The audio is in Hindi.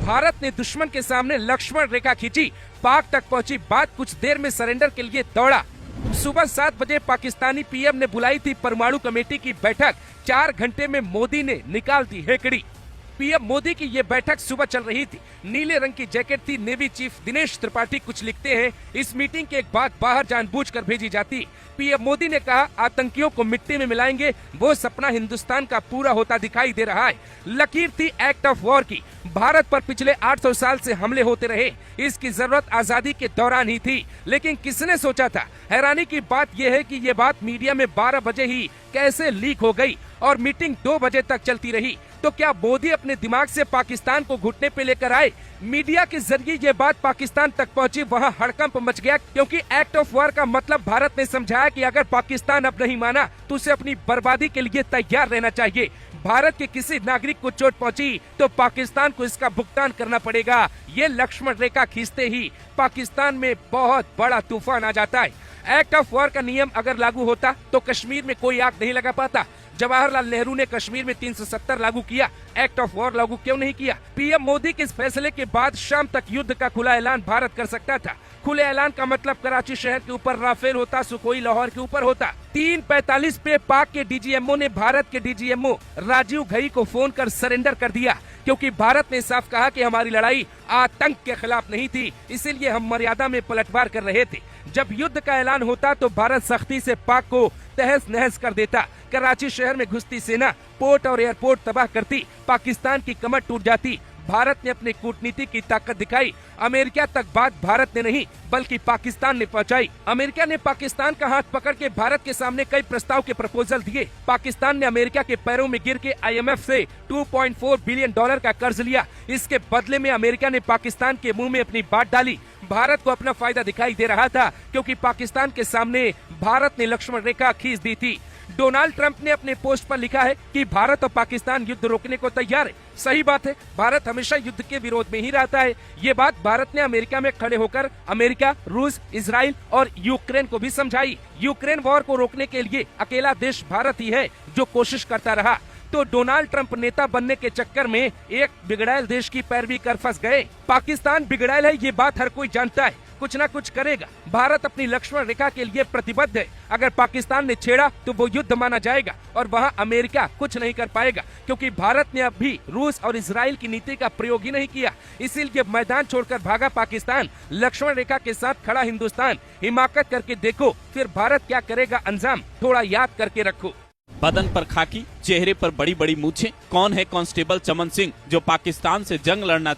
भारत ने दुश्मन के सामने लक्ष्मण रेखा खींची, पाक तक पहुंची बात, कुछ देर में सरेंडर के लिए दौड़ा। सुबह 7 बजे पाकिस्तानी पीएम ने बुलाई थी परमाणु कमेटी की बैठक, 4 घंटे में मोदी ने निकाल दी हेकड़ी। पीएम मोदी की ये बैठक सुबह चल रही थी, नीले रंग की जैकेट थी। नेवी चीफ दिनेश त्रिपाठी कुछ लिखते हैं, इस मीटिंग के बाद बाहर जानबूझकर भेजी जाती। पीएम मोदी ने कहा आतंकियों को मिट्टी में मिलाएंगे, वो सपना हिंदुस्तान का पूरा होता दिखाई दे रहा है। लकीर थी एक्ट ऑफ वॉर की, भारत पर पिछले 800 साल से हमले होते रहे, इसकी जरूरत आजादी के दौरान ही थी, लेकिन किसने सोचा था। हैरानी की बात यह है कि ये बात मीडिया में 12 बजे ही कैसे लीक हो गई और मीटिंग 2 बजे तक चलती रही। तो क्या मोदी अपने दिमाग से पाकिस्तान को घुटने पे लेकर आए? मीडिया के जरिए ये बात पाकिस्तान तक पहुंची, वहां हड़कंप मच गया, क्योंकि एक्ट ऑफ वॉर का मतलब भारत ने समझाया कि अगर पाकिस्तान अब नहीं माना तो उसे अपनी बर्बादी के लिए तैयार रहना चाहिए। भारत के किसी नागरिक को चोट पहुंची तो पाकिस्तान को इसका भुगतान करना पड़ेगा। ये लक्ष्मण रेखा खींचते ही पाकिस्तान में बहुत बड़ा तूफान आ जाता है। एक्ट ऑफ वॉर का नियम अगर लागू होता तो कश्मीर में कोई आग नहीं लगा पाता। जवाहरलाल नेहरू ने कश्मीर में 370 लागू किया, एक्ट ऑफ वॉर लागू क्यों नहीं किया? पीएम मोदी के इस फैसले के बाद शाम तक युद्ध का खुला ऐलान भारत कर सकता था। खुले ऐलान का मतलब कराची शहर के ऊपर राफेल होता, सुखोई लाहौर के ऊपर होता। 3:45 पे पाक के डीजीएमओ ने भारत के डीजीएमओ राजीव घई को फोन कर सरेंडर कर दिया, क्योंकि भारत ने साफ कहा कि हमारी लड़ाई आतंक के खिलाफ नहीं थी, इसीलिए हम मर्यादा में पलटवार कर रहे थे। जब युद्ध का ऐलान होता तो भारत सख्ती से पाक को तहस नहस कर देता। कराची शहर में घुसती सेना पोर्ट और एयरपोर्ट तबाह करती, पाकिस्तान की कमर टूट जाती। भारत ने अपनी कूटनीति की ताकत दिखाई। अमेरिका तक बात भारत ने नहीं बल्कि पाकिस्तान ने पहुंचाई। अमेरिका ने पाकिस्तान का हाथ पकड़ के भारत के सामने कई प्रस्ताव के प्रपोजल दिए। पाकिस्तान ने अमेरिका के पैरों में गिर के IMF से $2.4 बिलियन का कर्ज लिया। इसके बदले में अमेरिका ने पाकिस्तान के मुंह में अपनी बात डाली। भारत को अपना फायदा दिखाई दे रहा था, क्योंकि पाकिस्तान के सामने भारत ने लक्ष्मण रेखा खींच दी थी। डोनाल्ड ट्रंप ने अपने पोस्ट पर लिखा है कि भारत और पाकिस्तान युद्ध रोकने को तैयार है। सही बात है, भारत हमेशा युद्ध के विरोध में ही रहता है। ये बात भारत ने अमेरिका में खड़े होकर अमेरिका, रूस, इजराइल और यूक्रेन को भी समझाई। यूक्रेन वॉर को रोकने के लिए अकेला देश भारत ही है जो कोशिश करता रहा। तो डोनाल्ड ट्रंप नेता बनने के चक्कर में एक बिगड़ैल देश की पैरवी कर फंस गए। पाकिस्तान बिगड़ैल है, ये बात हर कोई जानता है, कुछ ना कुछ करेगा। भारत अपनी लक्ष्मण रेखा के लिए प्रतिबद्ध है। अगर पाकिस्तान ने छेड़ा तो वो युद्ध माना जाएगा और वहाँ अमेरिका कुछ नहीं कर पाएगा, क्योंकि भारत ने अभी रूस और इजराइल की नीति का प्रयोग ही नहीं किया। इसीलिए मैदान छोड़कर भागा पाकिस्तान, लक्ष्मण रेखा के साथ खड़ा हिंदुस्तान। हिमाकत करके देखो, फिर भारत क्या करेगा अंजाम, थोड़ा याद करके रखो। बदन पर खाकी, चेहरे पर बड़ी बड़ी मूछें, कौन है कांस्टेबल चमन सिंह जो पाकिस्तान से जंग लड़ना